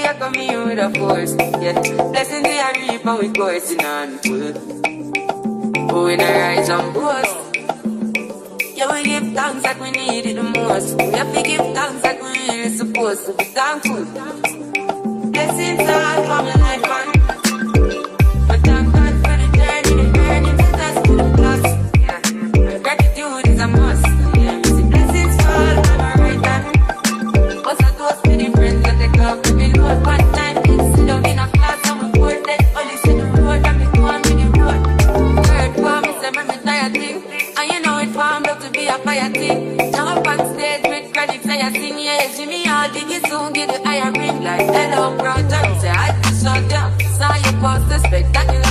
I come in with a force. Yeah, blessings they are reap and we coursing on full. Oh, we not rise and boast. Yeah, we give thanks like we need it the most. We have to give thanks like we really supposed to be thankful. Blessings all for my life, man. But thank God for the journey to us to the plus. Yeah, gratitude is a must. Yeah, blessings fall by my right hand. What's a toast to the friends that take off every load one time? Sit down in a class and we board that only see the road and me go on with the road. Word for me, say me tired thing. And you know it formed up to be a fire thing. Now up on stage with credits and you sing, yeah, Jimmy, I'll dig it soon, get the higher ring like hello, brother. Say I just shut down, saw you post the spectacular.